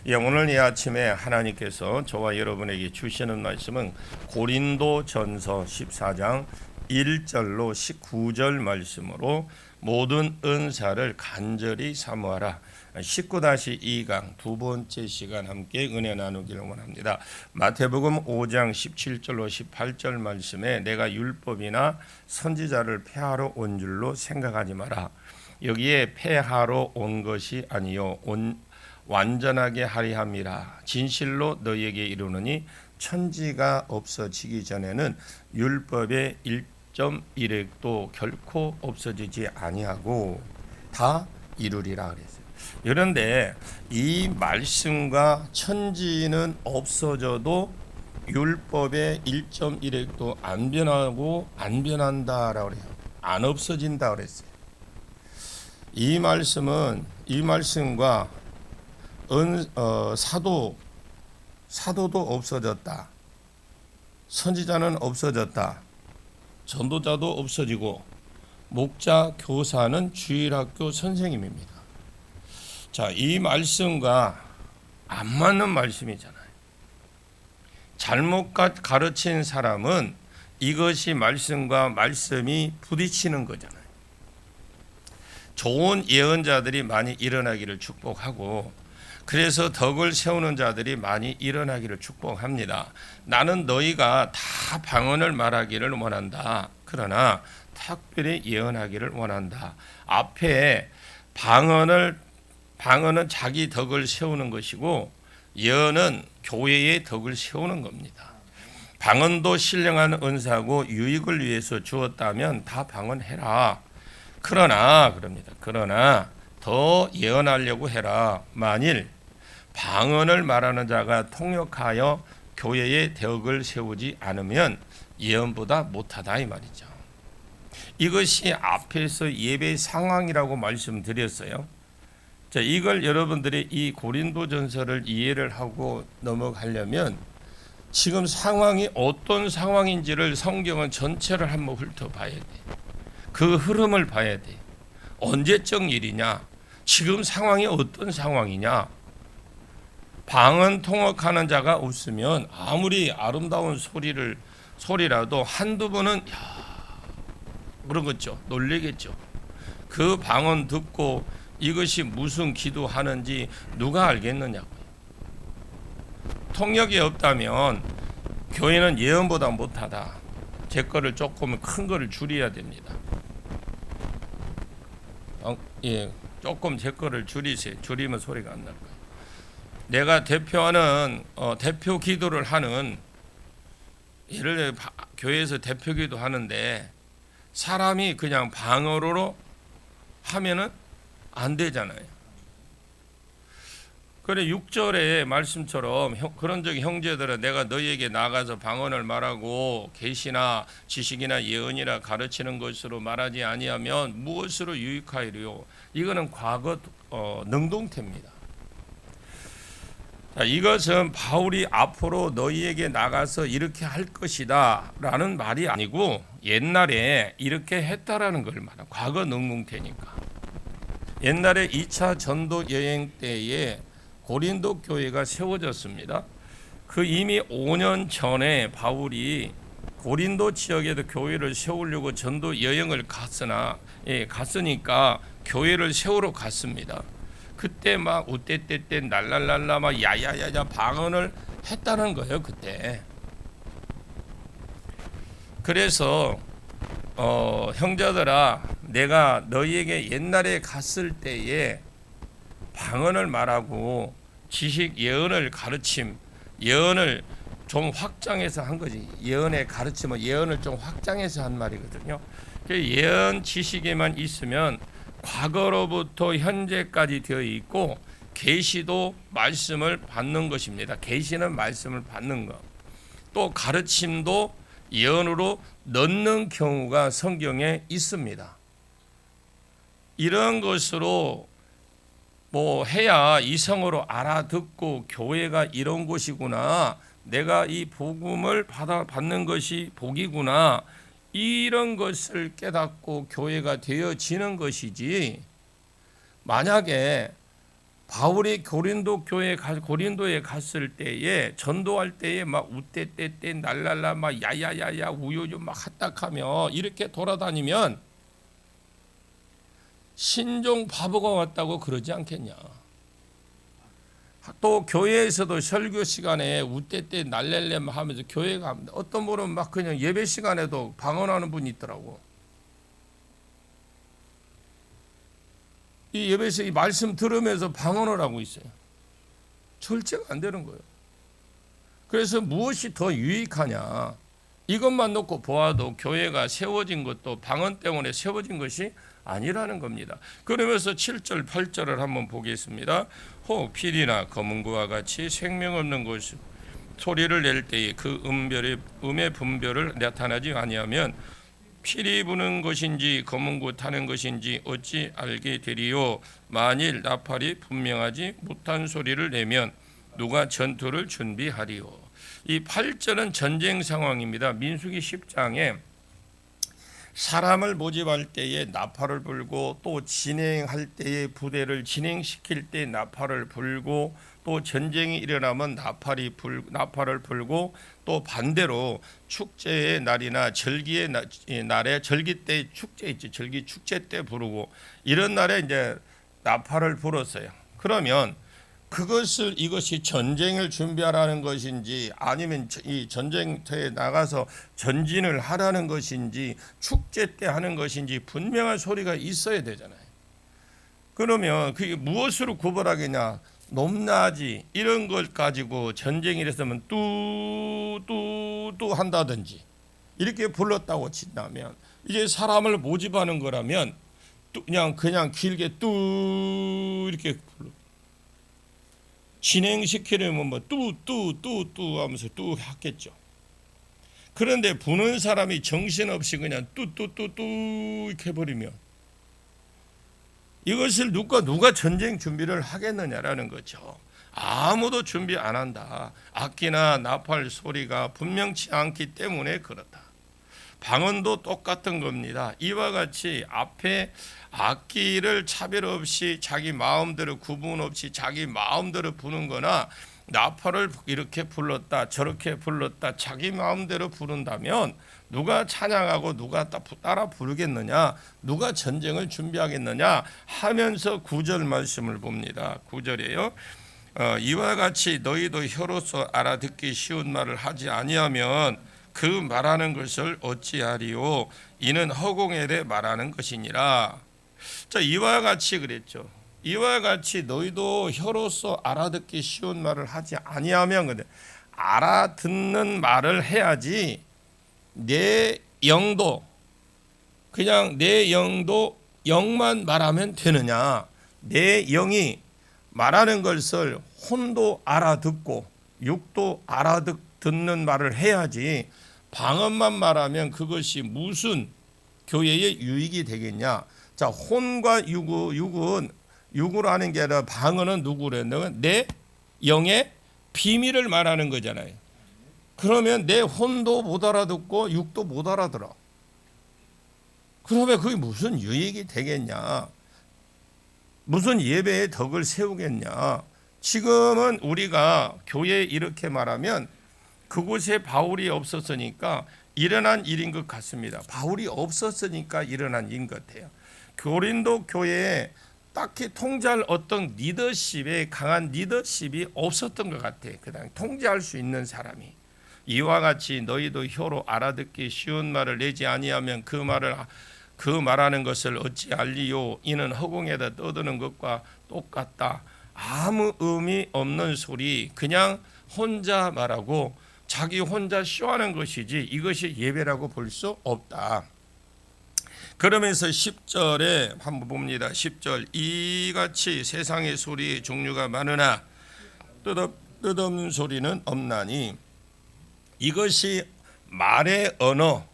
오늘 이 아침에 하나님께서 저와 여러분에게 주시는 말씀은 고린도전서 14장 1절로 19절 말씀으로 모든 은사를 간절히 사모하라. 19-2강 두 번째 시간 함께 은혜 나누기를 원합니다. 마태복음 5장 17절로 18절 말씀에 내가 율법이나 선지자를 폐하러 온 줄로 생각하지 마라. 여기에 폐하러 온 것이 아니요 완전하게 하리 함이라. 진실로 너희에게 이르노니 천지가 없어지기 전에는 율법의 1.1획도 결코 없어지지 아니하고 다 이루리라 그랬어요. 그런데 이 말씀과 천지는 없어져도 율법의 1.1획도 안 변하고 안 변한다라고 그래요. 안 없어진다 그랬어요. 이 말씀과 사도도 없어졌다. 선지자는 없어졌다. 전도자도 없어지고 목자, 교사는 주일학교 선생님입니다. 자, 이 말씀과 안 맞는 말씀이잖아요. 잘못 가르친 사람은 이것이 말씀과 말씀이 부딪히는 거잖아요. 좋은 예언자들이 많이 일어나기를 축복하고 그래서 덕을 세우는 자들이 많이 일어나기를 축복합니다. 나는 너희가 다 방언을 말하기를 원한다. 그러나 특별히 예언하기를 원한다. 앞에 방언은 자기 덕을 세우는 것이고 예언은 교회의 덕을 세우는 겁니다. 방언도 신령한 은사고 유익을 위해서 주었다면 다 방언해라. 그러나 더 예언하려고 해라. 만일 방언을 말하는 자가 통역하여 교회의 덕을 세우지 않으면 예언보다 못하다 이 말이죠. 이것이 앞에서 예배 상황이라고 말씀드렸어요. 자, 이걸 여러분들이 이 고린도전서를 이해를 하고 넘어가려면 지금 상황이 어떤 상황인지를 성경은 전체를 한번 훑어봐야 돼. 그 흐름을 봐야 돼. 언제적 일이냐? 지금 상황이 어떤 상황이냐? 방언 통역하는 자가 없으면 아무리 아름다운 소리라도 한두 번은 그러겠죠. 놀리겠죠. 그 방언 듣고 이것이 무슨 기도하는지 누가 알겠느냐고요. 통역이 없다면 교회는 예언보다 못하다. 제 거를 조금 큰 거를 줄여야 됩니다. 조금 제 거를 줄이세요. 줄이면 소리가 안 날 거예요. 내가 대표하는 대표 기도를 하는 예를 들어 교회에서 대표 기도 하는데 사람이 그냥 방언으로 하면은 안 되잖아요. 그래 6절의 말씀처럼 그런 적 형제들은 내가 너희에게 나가서 방언을 말하고 계시나 지식이나 예언이나 가르치는 것으로 말하지 아니하면 무엇으로 유익하리요? 이거는 과거 능동태입니다. 자, 이것은 바울이 앞으로 너희에게 나가서 이렇게 할 것이다 라는 말이 아니고 옛날에 이렇게 했다라는 걸 말합니다. 과거 능동태니까. 옛날에 2차 전도 여행 때에 고린도 교회가 세워졌습니다. 그 이미 5년 전에 바울이 고린도 지역에도 교회를 세우려고 전도 여행을 갔으니까 교회를 세우러 갔습니다. 그때 막 우떼떼떼 날랄랄라 막 야야야야 방언을 했다는 거예요. 그때. 그래서 형제들아 내가 너희에게 옛날에 갔을 때에 방언을 말하고 지식 예언을 가르침 예언을 좀 확장해서 한 거지. 예언의 가르침은 예언을 좀 확장해서 한 말이거든요. 예언 지식에만 있으면 과거로부터 현재까지 되어 있고 계시도 말씀을 받는 것입니다. 계시는 말씀을 받는 것. 또 가르침도 예언으로 넣는 경우가 성경에 있습니다. 이런 것으로 해야 이성으로 알아듣고 교회가 이런 곳이구나. 내가 이 복음을 받는 것이 복이구나. 이런 것을 깨닫고 교회가 되어지는 것이지. 만약에 바울이 고린도에 갔을 때에 전도할 때에 막 우떼떼떼 날랄라 막 야야야야 우유유 막 핫딱하며 이렇게 돌아다니면 신종 바보가 왔다고 그러지 않겠냐. 또 교회에서도 설교 시간에 우떼떼 날랄래 하면서 교회 가면 어떤 분은 막 그냥 예배 시간에도 방언하는 분이 있더라고. 이 예배에서 이 말씀 들으면서 방언을 하고 있어요. 절제가 안 되는 거예요. 그래서 무엇이 더 유익하냐? 이것만 놓고 보아도 교회가 세워진 것도 방언 때문에 세워진 것이 아니라는 겁니다. 그러면서 7절 8절을 한번 보겠습니다. 혹 피리나 검은고와 같이 생명 없는 것이 소리를 낼 때에 그 음의 분별을 나타나지 아니하면 피리 부는 것인지 검은고 타는 것인지 어찌 알게 되리요. 만일 나팔이 분명하지 못한 소리를 내면 누가 전투를 준비하리요. 이 8절은 전쟁 상황입니다. 민수기 10장에 사람을 모집할 때에 나팔을 불고 또 진행할 때에 부대를 진행시킬 때 나팔을 불고 또 전쟁이 일어나면 나팔을 불고 또 반대로 축제의 날이나 절기의 날에 절기 때 축제 있지 절기 축제 때 부르고 이런 날에 이제 나팔을 불었어요. 그러면 이것이 전쟁을 준비하라는 것인지 아니면 이 전쟁터에 나가서 전진을 하라는 것인지 축제 때 하는 것인지 분명한 소리가 있어야 되잖아요. 그러면 그게 무엇으로 구별하겠냐? 높낮이 이런 걸 가지고 전쟁이 일어서면 뚜뚜뚜 한다든지 이렇게 불렀다고 친다면 이제 사람을 모집하는 거라면 그냥 길게 뚜 이렇게 불러. 진행시키려면 뭐 뚜뚜뚜뚜 하면서 뚜 하겠죠. 그런데 부는 사람이 정신없이 그냥 뚜뚜뚜뚜 이렇게 해버리면 이것을 누가 전쟁 준비를 하겠느냐라는 거죠. 아무도 준비 안 한다. 악기나 나팔 소리가 분명치 않기 때문에 그렇다. 방언도 똑같은 겁니다. 이와 같이 앞에 악기를 차별 없이 자기 마음대로 구분 없이 자기 마음대로 부는 거나 나팔을 이렇게 불렀다 저렇게 불렀다 자기 마음대로 부른다면 누가 찬양하고 누가 따라 부르겠느냐, 누가 전쟁을 준비하겠느냐 하면서 9절 말씀을 봅니다. 9절이에요. 이와 같이 너희도 혀로서 알아듣기 쉬운 말을 하지 아니하면 그 말하는 것을 어찌하리요. 이는 허공에대 말하는 것이니라. 자, 이와 같이 그랬죠. 이와 같이 너희도 혀로서 알아듣기 쉬운 말을 하지 아니하면, 근데 알아듣는 말을 해야지 내 영도 그냥 내 영도 영만 말하면 되느냐. 내 영이 말하는 것을 혼도 알아듣고 육도 알아듣는 말을 해야지 방언만 말하면 그것이 무슨 교회의 유익이 되겠냐. 자, 혼과 육으로 하는 게 아니라 방언은 누구라는 내 영의 비밀을 말하는 거잖아요. 그러면 내 혼도 못 알아듣고 육도 못 알아들어. 그러면 그게 무슨 유익이 되겠냐? 무슨 예배의 덕을 세우겠냐? 지금은 우리가 교회에 이렇게 말하면 그곳에 바울이 없었으니까 일어난 일인 것 같습니다. 바울이 없었으니까 일어난 일인 것 같아요. 고린도 교회에 딱히 통제할 어떤 강한 리더십이 없었던 것 같아요. 그냥 통제할 수 있는 사람이. 이와 같이 너희도 혀로 알아듣기 쉬운 말을 내지 아니하면 그 말하는 것을 어찌 알리요. 이는 허공에다 떠드는 것과 똑같다. 아무 의미 없는 소리, 그냥 혼자 말하고 자기 혼자 쇼하는 것이지 이것이 예배라고 볼 수 없다. 그러면서 10절에 한번 봅니다. 10절 이같이 세상의 소리의 종류가 많으나 뜻없는 소리는 없나니 이것이 말의 언어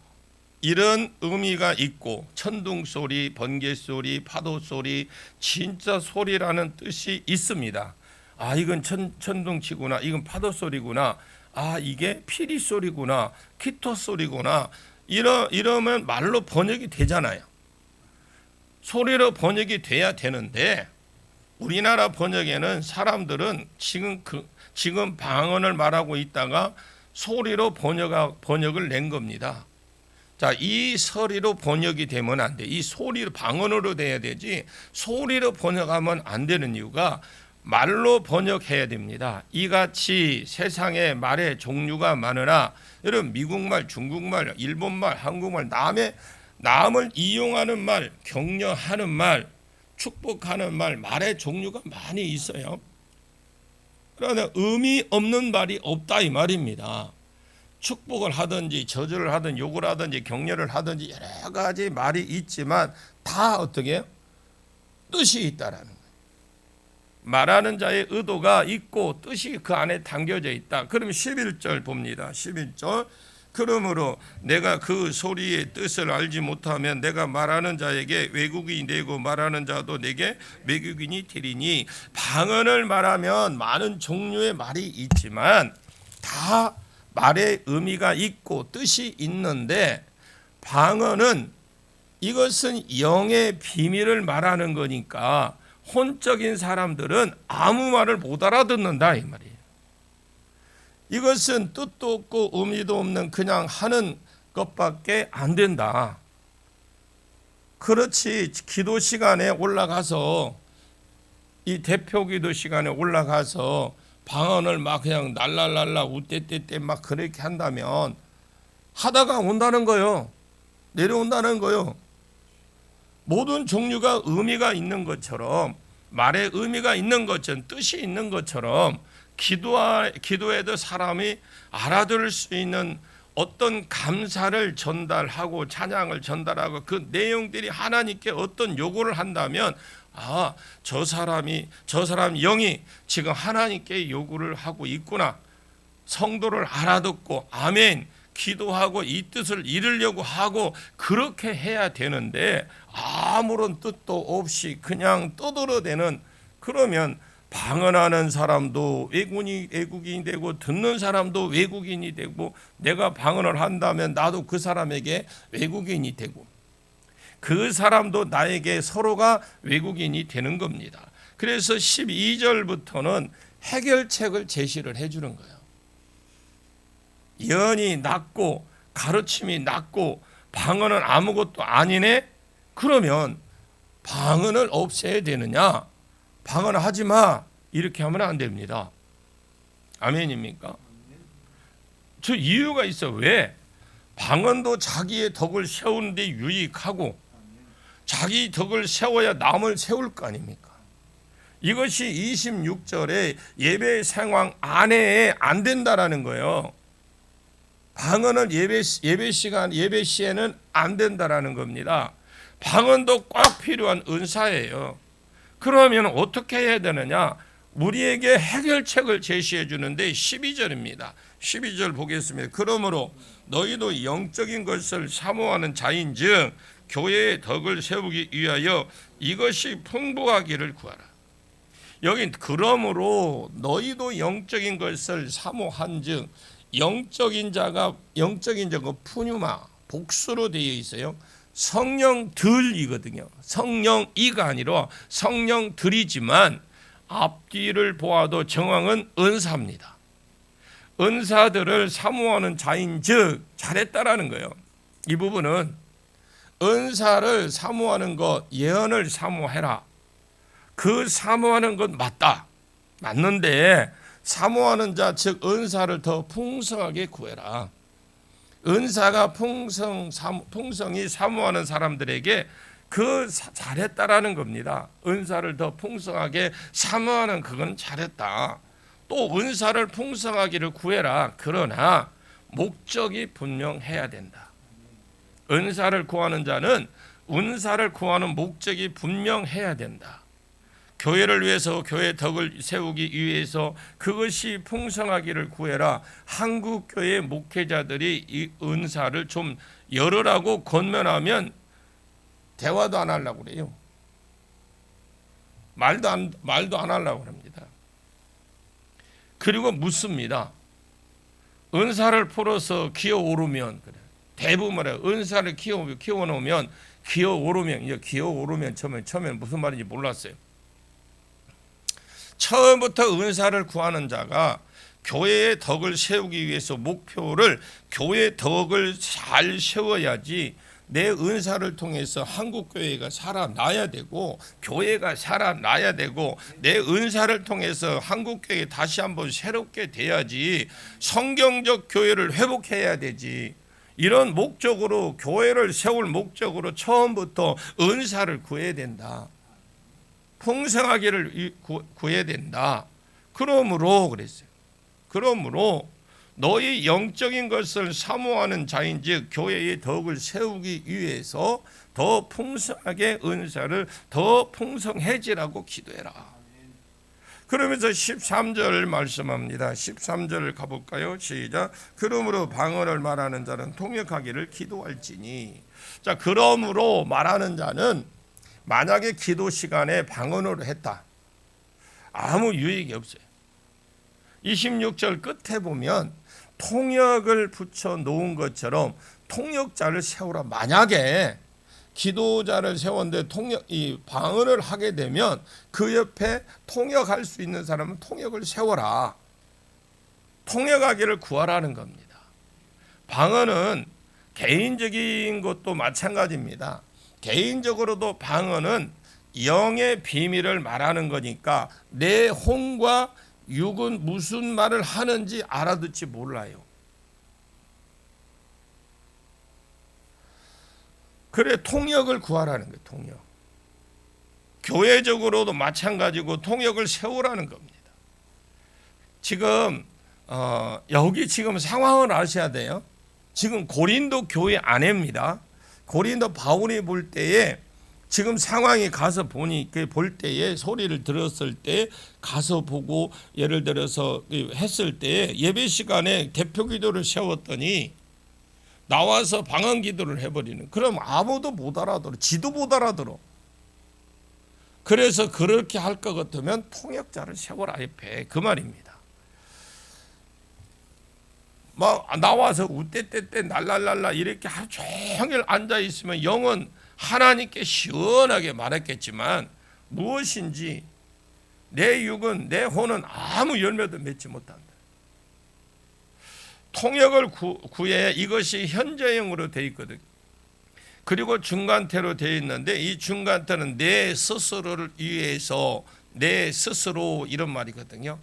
이런 의미가 있고 천둥소리, 번개소리, 파도소리, 진짜 소리라는 뜻이 있습니다. 아, 이건 천둥치구나, 이건 파도소리구나, 아, 이게 피리소리구나, 기토소리구나, 이러면 말로 번역이 되잖아요. 소리로 번역이 돼야 되는데 우리나라 번역에는 사람들은 지금 방언을 말하고 있다가 소리로 번역을 낸 겁니다. 자, 이 소리로 번역이 되면 안 돼. 이 소리로 방언으로 돼야 되지 소리로 번역하면 안 되는 이유가 말로 번역해야 됩니다. 이같이 세상에 말의 종류가 많으나 여러분 미국말, 중국말, 일본말, 한국말 남을 이용하는 말, 격려하는 말, 축복하는 말, 말의 종류가 많이 있어요. 그러나 의미 없는 말이 없다 이 말입니다. 축복을 하든지 저주를 하든지 욕을 하든지 격려를 하든지 여러 가지 말이 있지만 다 어떻게 해요? 뜻이 있다라는 거예요. 말하는 자의 의도가 있고 뜻이 그 안에 담겨져 있다. 그러면 11절 봅니다. 11절 그러므로 내가 그 소리의 뜻을 알지 못하면 내가 말하는 자에게 외국인이 되고 말하는 자도 내게 외국인이 되리니 방언을 말하면 많은 종류의 말이 있지만 다 말의 의미가 있고 뜻이 있는데 방언은 이것은 영의 비밀을 말하는 거니까 혼적인 사람들은 아무 말을 못 알아듣는다 이 말이에요. 이것은 뜻도 없고 의미도 없는 그냥 하는 것밖에 안 된다. 그렇지 기도 시간에 올라가서 이 대표 기도 시간에 올라가서 방언을 막 그냥 날랄랄라 우떼떼떼 막 그렇게 한다면 하다가 온다는 거요. 내려온다는 거요. 모든 종류가 의미가 있는 것처럼 말의 의미가 있는 것처럼 뜻이 있는 것처럼 기도에도 사람이 알아들을 수 있는 어떤 감사를 전달하고 찬양을 전달하고 그 내용들이 하나님께 어떤 요구를 한다면 저 사람 영이 지금 하나님께 요구를 하고 있구나. 성도를 알아듣고 아멘 기도하고 이 뜻을 이루려고 하고 그렇게 해야 되는데 아무런 뜻도 없이 그냥 떠들어대는 그러면 방언하는 사람도 외국인이 되고 듣는 사람도 외국인이 되고 내가 방언을 한다면 나도 그 사람에게 외국인이 되고 그 사람도 나에게 서로가 외국인이 되는 겁니다. 그래서 12절부터는 해결책을 제시를 해주는 거예요. 예언이 낮고 가르침이 낮고 방언은 아무것도 아니네? 그러면 방언을 없애야 되느냐? 방언을 하지 마. 이렇게 하면 안 됩니다. 아멘입니까? 저 이유가 있어. 왜? 방언도 자기의 덕을 세우는데 유익하고 자기 덕을 세워야 남을 세울 거 아닙니까? 이것이 26절에 예배 상황 안에 안 된다라는 거예요. 방언은 예배 시에는 안 된다라는 겁니다. 방언도 꼭 필요한 은사예요. 그러면 어떻게 해야 되느냐? 우리에게 해결책을 제시해 주는데 12절입니다. 12절 보겠습니다. 그러므로 너희도 영적인 것을 사모하는 자인즉 교회의 덕을 세우기 위하여 이것이 풍부하기를 구하라. 여기 그러므로 너희도 영적인 것을 사모한즉 영적인 자가 푸뉴마 복수로 되어 있어요. 성령들이거든요. 성령이가 아니라 성령들이지만 앞뒤를 보아도 정황은 은사입니다. 은사들을 사모하는 자인즉 잘했다라는 거예요. 이 부분은 은사를 사모하는 것, 예언을 사모해라. 그 사모하는 것 맞는데 사모하는 자 즉 은사를 더 풍성하게 구해라. 은사가 풍성히 사모하는 사람들에게 잘했다라는 겁니다. 은사를 더 풍성하게 사모하는 그건 잘했다. 또 은사를 풍성하기를 구해라. 그러나 목적이 분명해야 된다. 은사를 구하는 자는 은사를 구하는 목적이 분명해야 된다. 교회를 위해서 교회 덕을 세우기 위해서 그것이 풍성하기를 구해라. 한국 교회 목회자들이 이 은사를 좀 열으라고 권면하면 대화도 안 하려고 그래요. 말도 안 하려고 합니다. 그리고 묻습니다. 은사를 풀어서 기어오르면 그래. 대부분 말해요. 은사를 키워놓으면 기어오르면 처음엔 무슨 말인지 몰랐어요. 처음부터 은사를 구하는 자가 교회의 덕을 세우기 위해서 목표를 교회의 덕을 잘 세워야지 내 은사를 통해서 한국교회가 살아나야 되고 교회가 살아나야 되고 내 은사를 통해서 한국교회 다시 한번 새롭게 돼야지 성경적 교회를 회복해야 되지. 이런 목적으로 교회를 세울 목적으로 처음부터 은사를 구해야 된다. 풍성하기를 구해야 된다. 그러므로 그랬어요. 그러므로 너희 영적인 것을 사모하는 자인즉 교회의 덕을 세우기 위해서 더 풍성하게 은사를 더 풍성해지라고 기도해라. 그러면서 13절 말씀합니다. 13절 가볼까요? 시작. 그러므로 방언을 말하는 자는 통역하기를 기도할지니. 자, 그러므로 말하는 자는 만약에 기도 시간에 방언으로 했다. 아무 유익이 없어요. 26절 끝에 보면 통역을 붙여 놓은 것처럼 통역자를 세우라. 만약에 기도자를 세웠는데 이 방언을 하게 되면 그 옆에 통역할 수 있는 사람은 통역을 세워라. 통역하기를 구하라는 겁니다. 방언은 개인적인 것도 마찬가지입니다. 개인적으로도 방언은 영의 비밀을 말하는 거니까 내 혼과 육은 무슨 말을 하는지 알아듣지 몰라요. 그래 통역을 구하라는 거예요. 통역. 교회적으로도 마찬가지고 통역을 세우라는 겁니다. 지금 여기 지금 상황을 아셔야 돼요. 지금 고린도 교회 안에입니다. 고린도 바울이 볼 때에 지금 상황이 가서 보니 볼 때에 소리를 들었을 때 가서 보고 예를 들어서 했을 때 예배 시간에 대표 기도를 세웠더니 나와서 방언 기도를 해버리는. 그럼 아무도 못 알아들어. 지도 못 알아들어. 그래서 그렇게 할 것 같으면 통역자를 세워라 옆에 그 말입니다. 막 나와서 우떼떼떼 날랄랄라 이렇게 하루 종일 앉아 있으면 영은 하나님께 시원하게 말했겠지만 무엇인지 내 육은 내 혼은 아무 열매도 맺지 못한다. 통역을 구해. 이것이 현재형으로 되어 있거든요. 그리고 중간태로 되어 있는데 이 중간태는 내 스스로를 위해서 내 스스로 이런 말이거든요.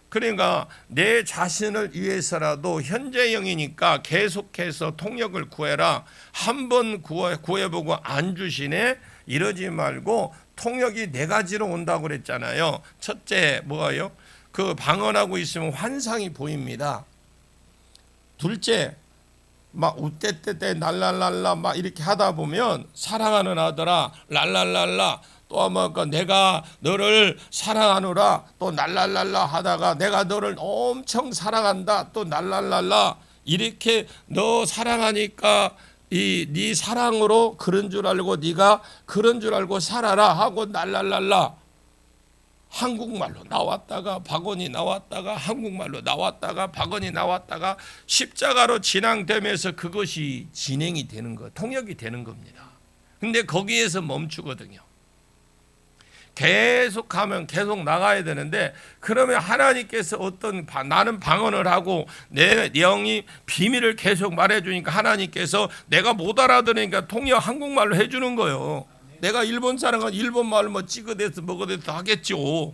그러니까 내 자신을 위해서라도 현재형이니까 계속해서 통역을 구해라. 한 번 구해보고 안 주시네 이러지 말고 통역이 네 가지로 온다고 그랬잖아요. 첫째 뭐예요? 그 방언하고 있으면 환상이 보입니다. 둘째 막 우떼떼떼 날랄랄라 막 이렇게 하다 보면 사랑하는 아들아 랄랄랄라 또 아마 내가 너를 사랑하노라 또 날랄랄라 하다가 내가 너를 엄청 사랑한다 또 날랄랄라 이렇게 너 사랑하니까 네 사랑으로 그런 줄 알고 네가 그런 줄 알고 살아라 하고 날랄랄라 한국말로 나왔다가 박원이 나왔다가 한국말로 나왔다가 박원이 나왔다가 십자가로 진행되면서 그것이 진행이 되는 거 통역이 되는 겁니다. 근데 거기에서 멈추거든요. 계속하면 계속 나가야 되는데 그러면 하나님께서 나는 방언을 하고 내 영이 비밀을 계속 말해주니까 하나님께서 내가 못 알아들으니까 통역 한국말로 해주는 거예요. 내가 일본 사람은 일본 말로 뭐 찍어대서 먹어대서 하겠죠.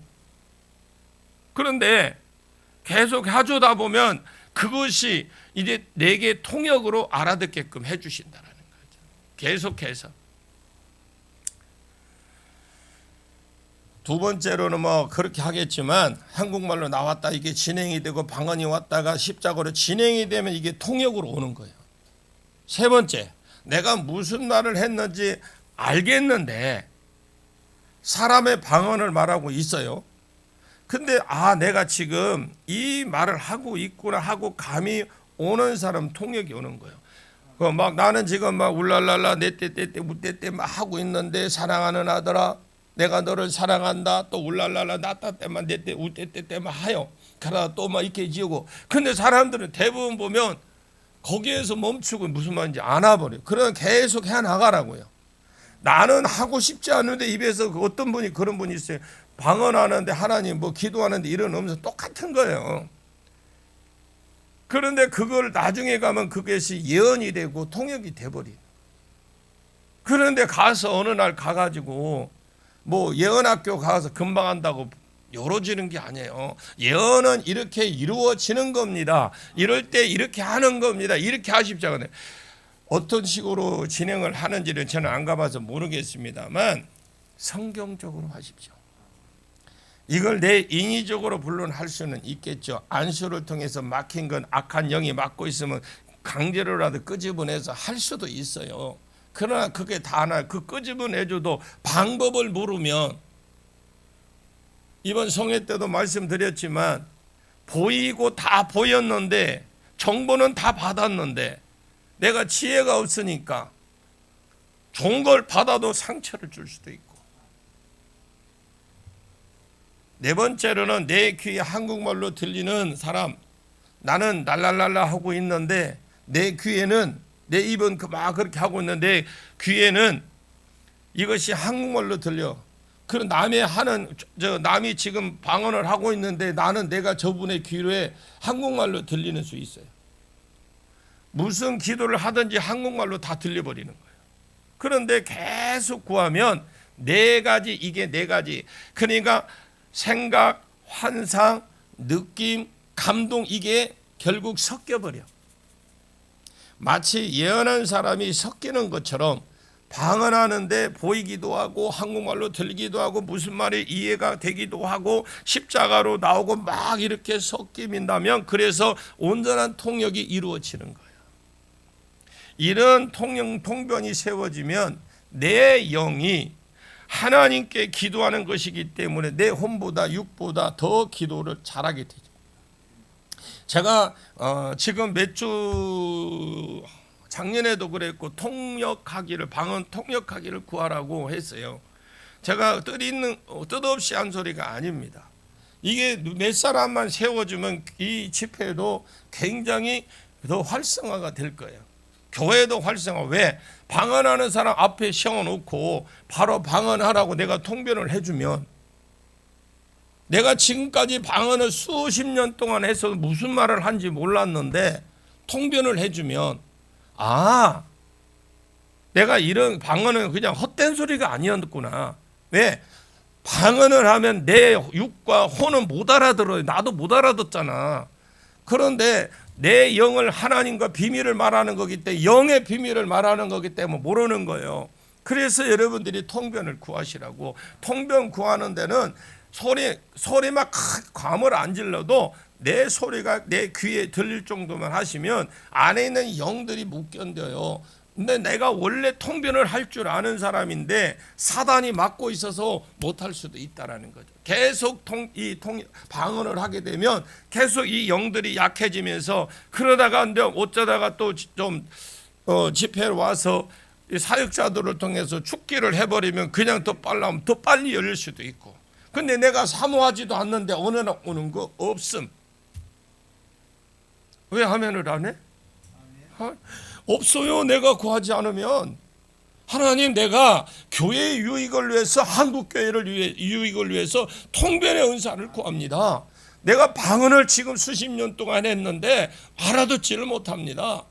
그런데 계속 해주다 보면 그것이 이제 내게 통역으로 알아듣게끔 해주신다는 거죠. 계속해서. 두 번째로는 뭐 그렇게 하겠지만 한국말로 나왔다 이게 진행이 되고 방언이 왔다가 십자가로 진행이 되면 이게 통역으로 오는 거예요. 세 번째, 내가 무슨 말을 했는지 알겠는데 사람의 방언을 말하고 있어요. 근데 내가 지금 이 말을 하고 있구나 하고 감이 오는 사람 통역이 오는 거예요. 막 나는 지금 막 울랄랄라 내떼떼떼 우떼떼 막 하고 있는데 사랑하는 아들아 내가 너를 사랑한다 또 울랄랄라 나따 때만 내떼 우떼떼 때만 하여 그러다 또 막 이렇게 지우고 근데 사람들은 대부분 보면 거기에서 멈추고 무슨 말인지 안 와버려요. 그러면 계속 해나가라고요. 나는 하고 싶지 않은데 입에서 어떤 분이 그런 분이 있어요. 방언하는데 하나님 뭐 기도하는데 이런 음성 똑같은 거예요. 그런데 그걸 나중에 가면 그것이 예언이 되고 통역이 돼버린. 그런데 가서 어느 날 가가지고 뭐 예언학교 가서 금방 한다고 열어지는 게 아니에요. 예언은 이렇게 이루어지는 겁니다. 이럴 때 이렇게 하는 겁니다. 이렇게 하십시오. 어떤 식으로 진행을 하는지는 저는 안 가봐서 모르겠습니다만 성경적으로 하십시오. 이걸 내 인위적으로 물론 할 수는 있겠죠. 안수를 통해서 막힌 건 악한 영이 막고 있으면 강제로라도 끄집어내서 할 수도 있어요. 그러나 그게 다 하나, 그 끄집어내줘도 방법을 모르면, 이번 성회 때도 말씀드렸지만 보이고 다 보였는데 정보는 다 받았는데 내가 지혜가 없으니까 좋은 걸 받아도 상처를 줄 수도 있고, 네 번째로는 내 귀에 한국말로 들리는 사람, 나는 랄랄랄라 하고 있는데 내 귀에는, 내 입은 막 그렇게 하고 있는데 귀에는 이것이 한국말로 들려. 그럼 남이 지금 방언을 하고 있는데 나는 내가 저분의 귀에 한국말로 들리는 수 있어요. 무슨 기도를 하든지 한국말로 다 들려버리는 거예요. 그런데 계속 구하면 네 가지, 이게 네 가지. 그러니까 생각, 환상, 느낌, 감동, 이게 결국 섞여버려. 마치 예언한 사람이 섞이는 것처럼 방언하는데 보이기도 하고 한국말로 들리기도 하고 무슨 말이 이해가 되기도 하고 십자가로 나오고 막 이렇게 섞인다면 그래서 온전한 통역이 이루어지는 거예요. 이런 통변이 세워지면 내 영이 하나님께 기도하는 것이기 때문에 내 혼보다 육보다 더 기도를 잘하게 되죠. 제가 지금 몇 주 작년에도 그랬고 방언 통역하기를 구하라고 했어요. 제가 뜻없이 한 소리가 아닙니다. 이게 몇 사람만 세워주면 이 집회도 굉장히 더 활성화가 될 거예요. 교회도 활성화. 왜? 방언하는 사람 앞에 세워놓고 바로 방언하라고 내가 통변을 해주면, 내가 지금까지 방언을 수십 년 동안 해서 무슨 말을 한지 몰랐는데 통변을 해주면, 내가 이런 방언은 그냥 헛된 소리가 아니었구나. 왜? 방언을 하면 내 육과 혼은 못 알아들어요. 나도 못 알아듣잖아. 그런데 내 영을 하나님과 비밀을 말하는 거기 때문에, 영의 비밀을 말하는 거기 때문에 모르는 거예요. 그래서 여러분들이 통변을 구하시라고. 통변 구하는 데는 소리 막 감을 안 질러도 내 소리가 내 귀에 들릴 정도만 하시면 안에 있는 영들이 못 견뎌요. 근데 내가 원래 통변을 할 줄 아는 사람인데 사단이 막고 있어서 못할 수도 있다라는 거죠. 계속 방언을 하게 되면 계속 이 영들이 약해지면서, 그러다가 어쩌다가 또 좀 집회에 와서 사역자들을 통해서 축기를 해버리면 그냥 더 빨리 열릴 수도 있고. 근데 내가 사모하지도 않는데 어느 날 오는 거 없음. 왜 하면을 안 해? 없어요. 내가 구하지 않으면. 하나님, 내가 교회의 유익을 위해서, 한국교회를 유익을 위해서 통변의 은사를 구합니다. 내가 방언을 지금 수십 년 동안 했는데 알아듣지를 못합니다.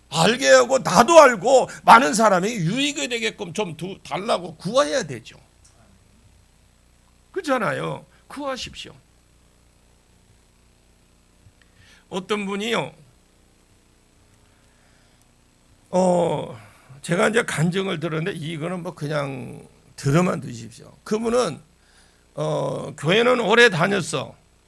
알게 하고 나도 알고 많은 사람이 유익이 되게끔 좀 달라고 구해야 되죠. 그렇잖아요. 구하십시오. 어떤 분이요, 제가 이제 간증을 들었는데 이거는 뭐 그냥 들어만 두십시오. 그분은 교회는 오래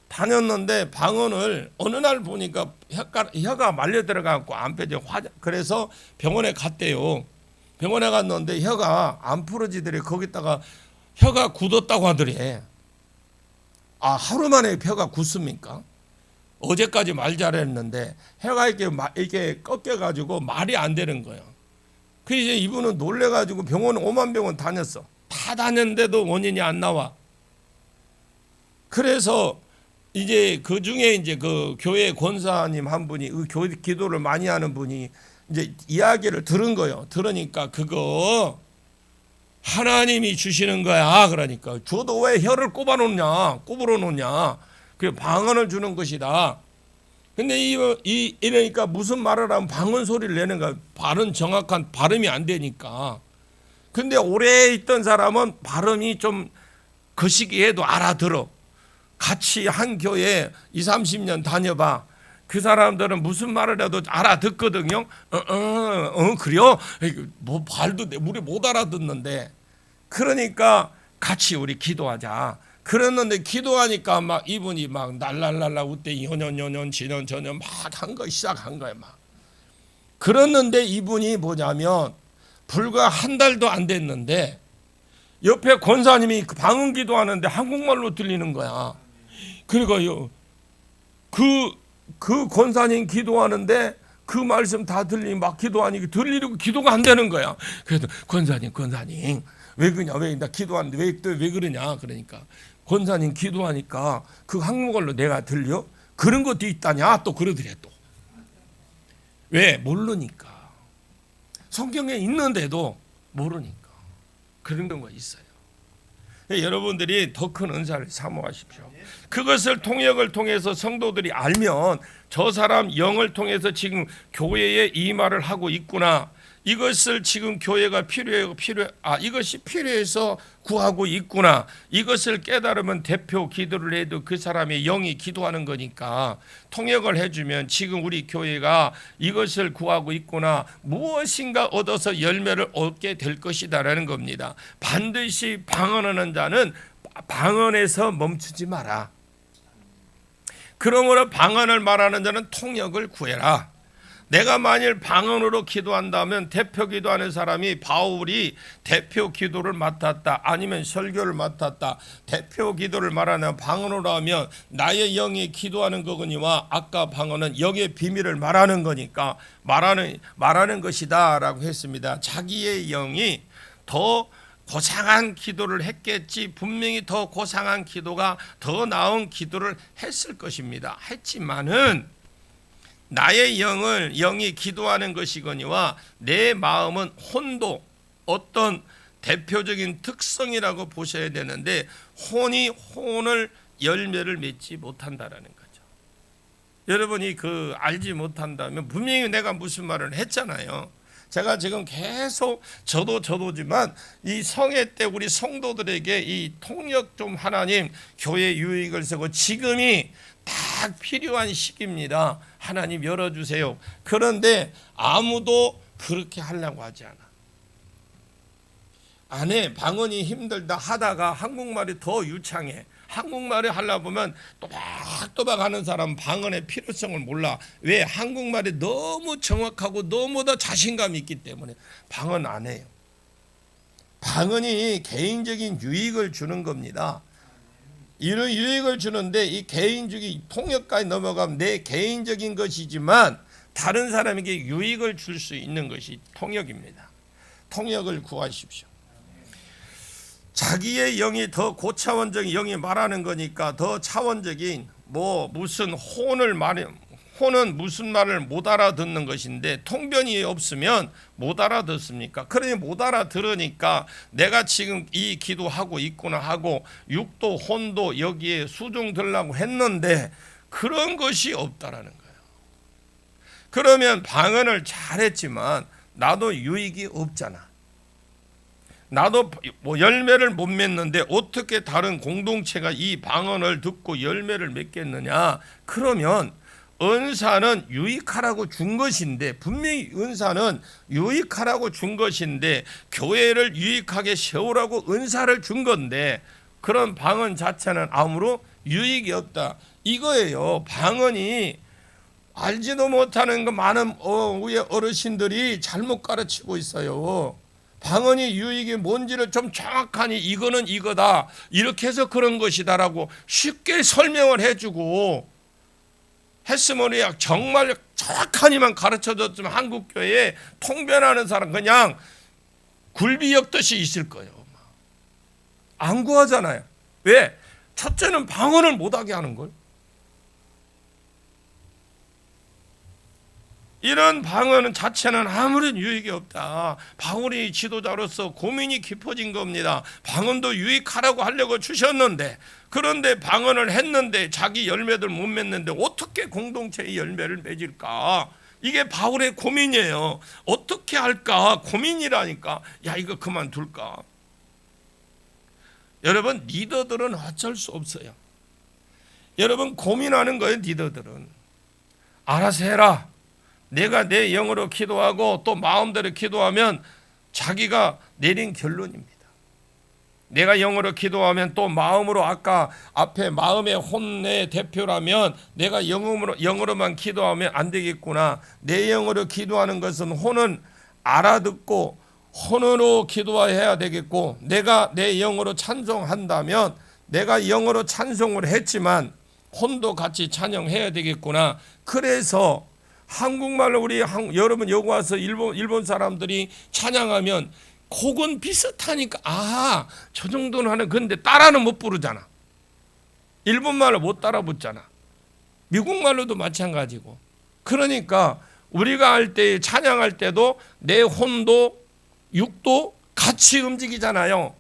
다녔는데 방언을 어느 날 보니까 혀가 말려 들어가고 안 빼져. 그래서 병원에 갔대요. 병원에 갔는데 혀가 안 풀어지더래. 거기다가 혀가 굳었다고 하더래. 하루 만에 혀가 굳습니까? 어제까지 말 잘했는데 혀가 이렇게 꺾여가지고 말이 안 되는 거예요. 그래서 이분은 놀래가지고 병원 5만 병원 다녔어. 다 다녔는데도 원인이 안 나와. 그래서 이제 그 중에 이제 그 교회 권사님 한 분이, 그 교회 기도를 많이 하는 분이 이제 이야기를 들은 거예요. 들으니까 그거 하나님이 주시는 거야. 그러니까 줘도 왜 혀를 꼽아 놓냐. 그 방언을 주는 것이다. 근데 이러니까 무슨 말을 하면 방언 소리를 내는 거야. 발음 정확한 발음이 안 되니까. 근데 오래 있던 사람은 발음이 좀 거시기해도 알아들어. 같이 한 교회 20, 30년 다녀봐. 그 사람들은 무슨 말을 해도 알아듣거든요. 그래요? 뭐 발도 우리 못 알아듣는데. 그러니까 같이 우리 기도하자. 그랬는데 기도하니까 막 이분이 막 날랄랄라 웃대 연연 지년 막 한 거 시작한 거야 막. 그랬는데 이분이 뭐냐면 불과 한 달도 안 됐는데 옆에 권사님이 방언 기도하는데 한국말로 들리는 거야. 그러니까요 그 권사님 기도하는데 그 말씀 다 들리니 막 기도하니까 들리고 기도가 안 되는 거야. 그래서 권사님 왜 그러냐, 왜 나 기도하는데 왜 그러냐. 그러니까 권사님 기도하니까 그 한국말로 내가 들려? 그런 것도 있다냐 또 그러더래. 또 왜? 모르니까. 성경에 있는데도 모르니까 그런 경우가 있어요. 여러분들이 더 큰 은사를 사모하십시오. 그것을 통역을 통해서 성도들이 알면 저 사람 영을 통해서 지금 교회에 이 말을 하고 있구나. 이것을 지금 교회가 이것이 필요해서 구하고 있구나. 이것을 깨달으면 대표 기도를 해도 그 사람의 영이 기도하는 거니까 통역을 해주면 지금 우리 교회가 이것을 구하고 있구나. 무엇인가 얻어서 열매를 얻게 될 것이다라는 겁니다. 반드시 방언하는 자는 방언에서 멈추지 마라. 그러므로 방언을 말하는 자는 통역을 구해라. 내가 만일 방언으로 기도한다면 대표 기도하는 사람이 바울이 대표 기도를 맡았다 아니면 설교를 맡았다 대표 기도를 말하는 방언으로 하면 나의 영이 기도하는 거거니와 아까 방언은 영의 비밀을 말하는 거니까 말하는 것이다 라고 했습니다. 자기의 영이 더 고상한 기도를 했겠지. 분명히 더 고상한 기도가 더 나은 기도를 했을 것입니다. 했지만은 나의 영이 기도하는 것이거니와 내 마음은 혼도 어떤 대표적인 특성이라고 보셔야 되는데 혼을 열매를 맺지 못한다라는 거죠. 여러분이 알지 못한다면 분명히 내가 무슨 말을 했잖아요. 제가 지금 계속 저도지만 이 성회 때 우리 성도들에게 이 통역 좀 하나님 교회 유익을 쓰고 지금이 딱 필요한 시기입니다. 하나님 열어주세요. 그런데 아무도 그렇게 하려고 하지 않아. 안 해. 방언이 힘들다 하다가 한국말이 더 유창해. 한국말을 하려고 보면 또박또박 하는 사람은 방언의 필요성을 몰라. 왜? 한국말이 너무 정확하고 너무 더 자신감이 있기 때문에 방언 안 해요. 방언이 개인적인 유익을 주는 겁니다. 이런 유익을 주는데 이 개인적인 통역까지 넘어가면 내 개인적인 것이지만 다른 사람에게 유익을 줄 수 있는 것이 통역입니다. 통역을 구하십시오. 자기의 영이 더 고차원적인 영이 말하는 거니까 더 차원적인 무슨 혼은 무슨 말을 못 알아듣는 것인데 통변이 없으면 못 알아듣습니까? 그러니 못 알아들으니까 내가 지금 이 기도하고 있구나 하고 육도 혼도 여기에 수종들라고 했는데 그런 것이 없다라는 거예요. 그러면 방언을 잘했지만 나도 유익이 없잖아. 나도 열매를 못 맺는데 어떻게 다른 공동체가 이 방언을 듣고 열매를 맺겠느냐? 그러면 은사는 유익하라고 준 것인데 분명히 은사는 유익하라고 준 것인데 교회를 유익하게 세우라고 은사를 준 건데 그런 방언 자체는 아무런 유익이 없다. 이거예요. 방언이 알지도 못하는 거 많은 우리 어르신들이 잘못 가르치고 있어요. 방언이 유익이 뭔지를 좀 정확하니 이거는 이거다 이렇게 해서 그런 것이다라고 쉽게 설명을 해주고 했으면 정말 정확하니만 가르쳐줬으면 한국교회에 통변하는 사람 그냥 굴비 엮듯이 있을 거예요. 안 구하잖아요. 왜? 첫째는 방언을 못하게 하는 걸. 이런 방언 자체는 아무런 유익이 없다. 바울이 지도자로서 고민이 깊어진 겁니다. 방언도 유익하라고 하려고 주셨는데, 그런데 방언을 했는데 자기 열매들 못 맺는데 어떻게 공동체의 열매를 맺을까? 이게 바울의 고민이에요. 어떻게 할까? 고민이라니까. 야, 이거 그만둘까? 여러분, 리더들은 어쩔 수 없어요. 여러분, 고민하는 거예요. 리더들은 알아서 해라. 내가 내 영으로 기도하고 또 마음대로 기도하면 자기가 내린 결론입니다. 내가 영어로 기도하면 또 마음으로, 아까 앞에 마음의 혼의 대표라면 내가 영어로만 기도하면 안 되겠구나. 내 영어로 기도하는 것은 혼은 알아듣고 혼으로 기도해야 되겠고, 내가 내 영어로 찬송한다면 내가 영어로 찬송을 했지만 혼도 같이 찬양해야 되겠구나. 그래서 한국말로 우리 여러분 여기 와서 일본 사람들이 찬양하면 곡은 비슷하니까 저 정도는 하는, 근데 따라는 못 부르잖아. 일본말로 못 따라 붙잖아. 미국말로도 마찬가지고. 그러니까 우리가 할 때, 찬양할 때도 내 혼도 육도 같이 움직이잖아요.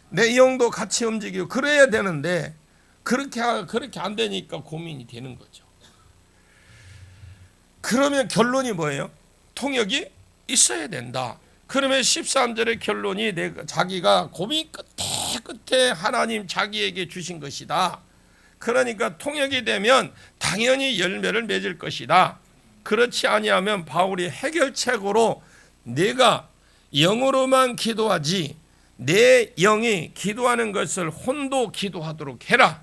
내 영도 같이 움직이고 그래야 되는데 그렇게 안 되니까 고민이 되는 거죠. 그러면 결론이 뭐예요? 통역이 있어야 된다. 그러면 13절의 결론이 자기가 고민 끝에 하나님 자기에게 주신 것이다. 그러니까 통역이 되면 당연히 열매를 맺을 것이다. 그렇지 아니하면 바울이 해결책으로 내가 영으로만 기도하지 내 영이 기도하는 것을 혼도 기도하도록 해라.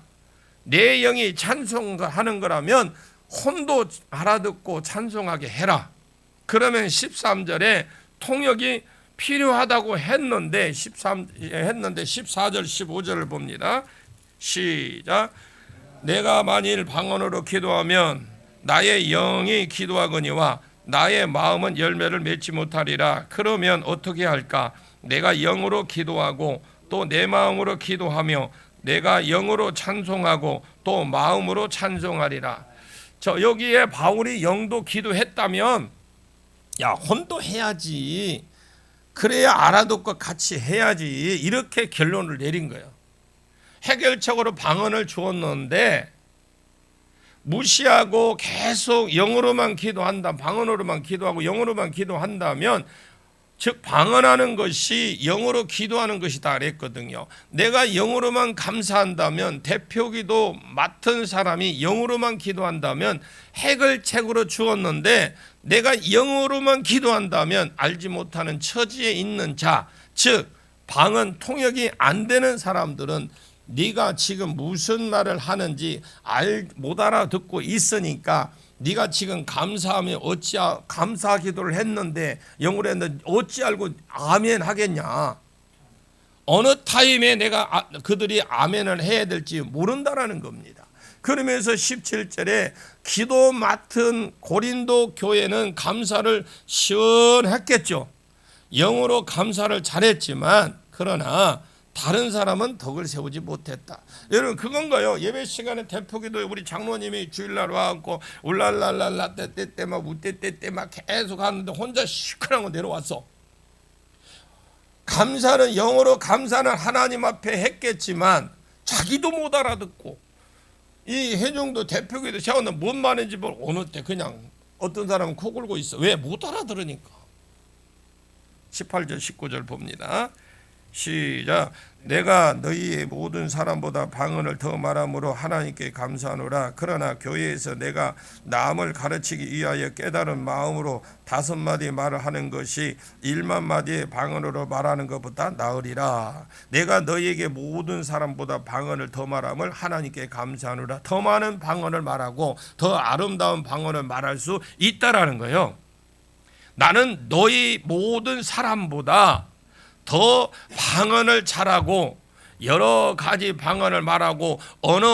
내 영이 찬송하는 거라면 혼도 알아듣고 찬송하게 해라. 그러면 13절에 통역이 필요하다고 했는데 14절 15절을 봅니다. 시작. 내가 만일 방언으로 기도하면 나의 영이 기도하거니와 나의 마음은 열매를 맺지 못하리라. 그러면 어떻게 할까? 내가 영으로 기도하고 또 내 마음으로 기도하며 내가 영으로 찬송하고 또 마음으로 찬송하리라. 여기에 바울이 영도 기도했다면 혼도 해야지. 그래야 알아듣고 같이 해야지. 이렇게 결론을 내린 거예요. 해결책으로 방언을 주었는데 무시하고 계속 영어로만 기도한다. 방언으로만 기도하고 영어로만 기도한다면, 즉 방언하는 것이 영어로 기도하는 것이다 그랬거든요. 내가 영어로만 감사한다면, 대표기도 맡은 사람이 영어로만 기도한다면 해결책으로 주었는데, 내가 영어로만 기도한다면 알지 못하는 처지에 있는 자, 즉 방언 통역이 안 되는 사람들은 네가 지금 무슨 말을 하는지 못 알아듣고 있으니까 네가 지금 감사하며 감사 기도를 했는데 영어로 했는데 어찌 알고 아멘 하겠냐. 어느 타임에 내가 그들이 아멘을 해야 될지 모른다라는 겁니다. 그러면서 17절에 기도 맡은 고린도 교회는 감사를 시원했겠죠. 영어로 감사를 잘했지만 그러나 다른 사람은 덕을 세우지 못했다. 여러분 그건가요? 예배 시간에 대표기도에 우리 장로님이 주일날 와갖고 울랄랄랄라 떼떼떼 막 우떼떼떼 막 계속 하는데 혼자 시큰하고 내려왔어. 감사는 영어로 감사는 하나님 앞에 했겠지만 자기도 못 알아듣고, 이 해종도 대표기도 세웠는데 뭔 말인지 어느 때 그냥 어떤 사람은 코 골고 있어. 왜? 못 알아들으니까. 18절 19절 봅니다. 시작. 내가 너희의 모든 사람보다 방언을 더 말함으로 하나님께 감사하노라. 그러나 교회에서 내가 남을 가르치기 위하여 깨달은 마음으로 5마디 말을 하는 것이 1만 마디의 방언으로 말하는 것보다 나으리라. 내가 너희에게 모든 사람보다 방언을 더 말함을 하나님께 감사하노라. 더 많은 방언을 말하고 더 아름다운 방언을 말할 수 있다라는 거예요. 나는 너희 모든 사람보다 더 방언을 잘하고 여러 가지 방언을 말하고 어느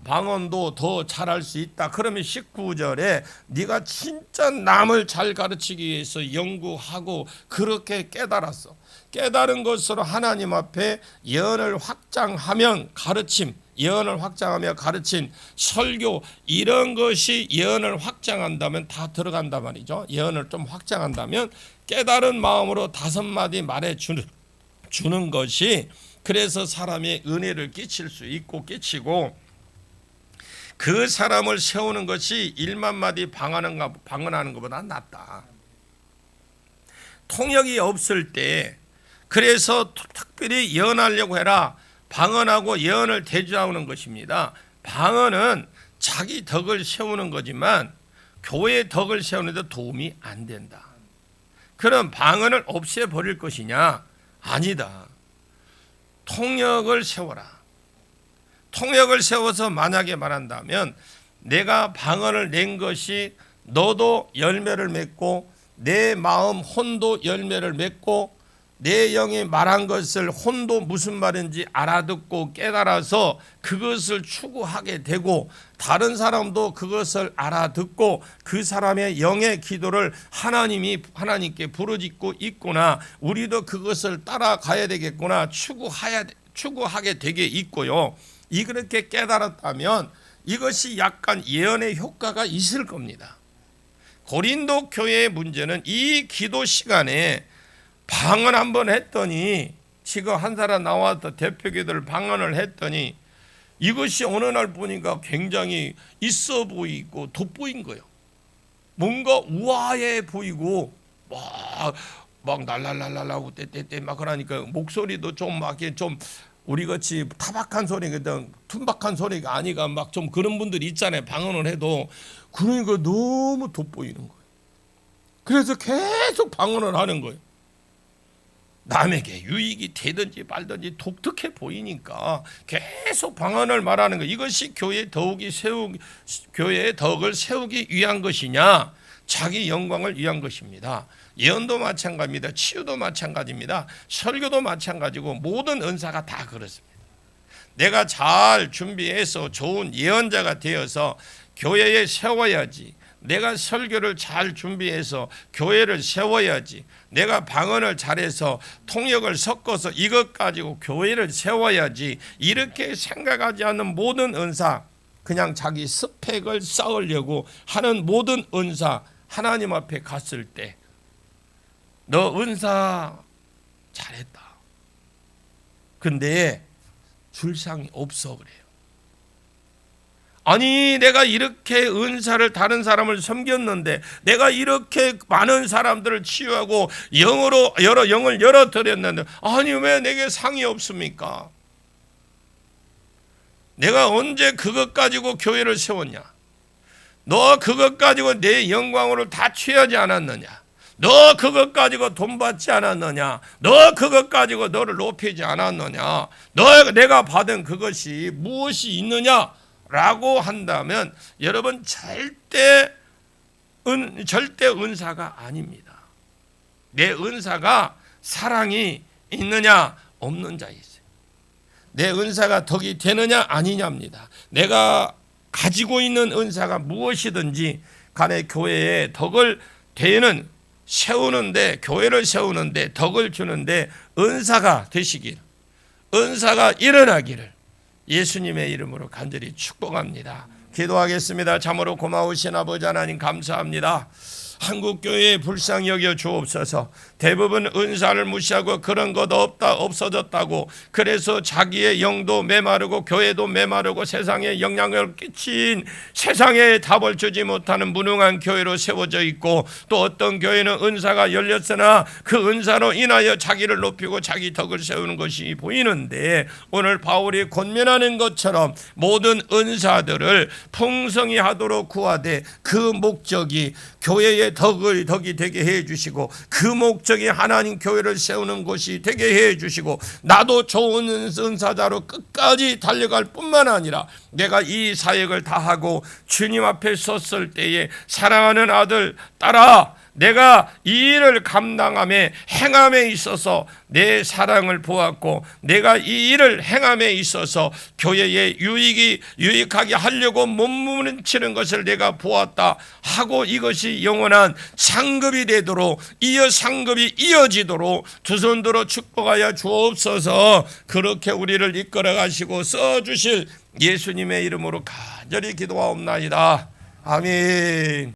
방언도 더 잘할 수 있다. 그러면 19절에 네가 진짜 남을 잘 가르치기 위해서 연구하고 그렇게 깨달았어. 깨달은 것으로 하나님 앞에 예언을 확장하면 가르침, 예언을 확장하며 가르침, 설교 이런 것이 예언을 확장한다면 다 들어간단 말이죠. 예언을 좀 확장한다면 깨달은 마음으로 5마디 말해 주는 것이 그래서 사람의 은혜를 끼칠 수 있고 끼치고 그 사람을 세우는 것이 1만 마디 방언하는 것보다 낫다. 통역이 없을 때 그래서 특별히 예언하려고 해라. 방언하고 예언을 대조하는 것입니다. 방언은 자기 덕을 세우는 거지만 교회의 덕을 세우는 데 도움이 안 된다. 그럼 방언을 없애버릴 것이냐? 아니다. 통역을 세워라. 통역을 세워서 만약에 말한다면 내가 방언을 낸 것이 너도 열매를 맺고 내 마음 혼도 열매를 맺고 내 영이 말한 것을 혼도 무슨 말인지 알아듣고 깨달아서 그것을 추구하게 되고 다른 사람도 그것을 알아듣고 그 사람의 영의 기도를 하나님께 부르짖고 있구나. 우리도 그것을 따라가야 되겠구나. 추구하게 되게 있고요. 이렇게 깨달았다면 이것이 약간 예언의 효과가 있을 겁니다. 고린도 교회의 문제는 이 기도 시간에 방언 한번 했더니 지금 한 사람 나와서 대표기도를 방언을 했더니 이것이 어느 날 보니까 굉장히 있어 보이고 돋보인 거예요. 뭔가 우아해 보이고 막 날랄랄랄하고 떼떼떼 막 그러니까 목소리도 좀 막 이렇게 좀 우리같이 타박한 소리거든 툰박한 소리가 아니가 막 좀 그런 분들이 있잖아요. 방언을 해도 그러니까 너무 돋보이는 거예요. 그래서 계속 방언을 하는 거예요. 남에게 유익이 되든지 말든지 독특해 보이니까 계속 방언을 말하는 거. 이것이 교회의 덕을 세우기 위한 것이냐? 자기 영광을 위한 것입니다. 예언도 마찬가지입니다. 치유도 마찬가지입니다. 설교도 마찬가지고 모든 은사가 다 그렇습니다. 내가 잘 준비해서 좋은 예언자가 되어서 교회에 세워야지. 내가 설교를 잘 준비해서 교회를 세워야지. 내가 방언을 잘해서 통역을 섞어서 이것 가지고 교회를 세워야지. 이렇게 생각하지 않는 모든 은사, 그냥 자기 스펙을 쌓으려고 하는 모든 은사, 하나님 앞에 갔을 때 너 은사 잘했다. 근데 줄상이 없어 그래요. 아니 내가 이렇게 은사를 다른 사람을 섬겼는데 내가 이렇게 많은 사람들을 치유하고 영을 열어드렸는데 아니 왜 내게 상이 없습니까? 내가 언제 그것 가지고 교회를 세웠냐? 너 그것 가지고 내 영광으로 다 취하지 않았느냐? 너 그것 가지고 돈 받지 않았느냐? 너 그것 가지고 너를 높이지 않았느냐? 내가 받은 그것이 무엇이 있느냐? 라고 한다면 여러분 절대 은사가 아닙니다. 내 은사가 사랑이 있느냐 없는 자에 있어요. 내 은사가 덕이 되느냐 아니냐입니다. 내가 가지고 있는 은사가 무엇이든지 간에 교회에 덕을 되는 세우는데 교회를 세우는데 덕을 주는데 은사가 되시길 은사가 일어나기를 예수님의 이름으로 간절히 축복합니다. 기도하겠습니다. 참으로 고마우신 아버지 하나님 감사합니다. 한국교회에 불쌍히 여겨 주옵소서. 대부분 은사를 무시하고 그런 것 없어졌다고 그래서 자기의 영도 메마르고 교회도 메마르고 세상에 영향을 끼친 세상에 답을 주지 못하는 무능한 교회로 세워져 있고 또 어떤 교회는 은사가 열렸으나 그 은사로 인하여 자기를 높이고 자기 덕을 세우는 것이 보이는데 오늘 바울이 권면하는 것처럼 모든 은사들을 풍성히 하도록 구하되 그 목적이 교회의 덕이 되게 해 주시고 그 목적이 하나님 교회를 세우는 것이 되게 해 주시고 나도 좋은 은사자로 끝까지 달려갈 뿐만 아니라 내가 이 사역을 다하고 주님 앞에 섰을 때에 사랑하는 아들 딸아 내가 이 일을 감당함에 행함에 있어서 내 사랑을 보았고 내가 이 일을 행함에 있어서 교회에 유익하게 하려고 몸부림치는 것을 내가 보았다 하고 이것이 영원한 상급이 되도록 상급이 이어지도록 두 손 들어 축복하여 주옵소서. 그렇게 우리를 이끌어 가시고 써주실 예수님의 이름으로 간절히 기도하옵나이다. 아멘.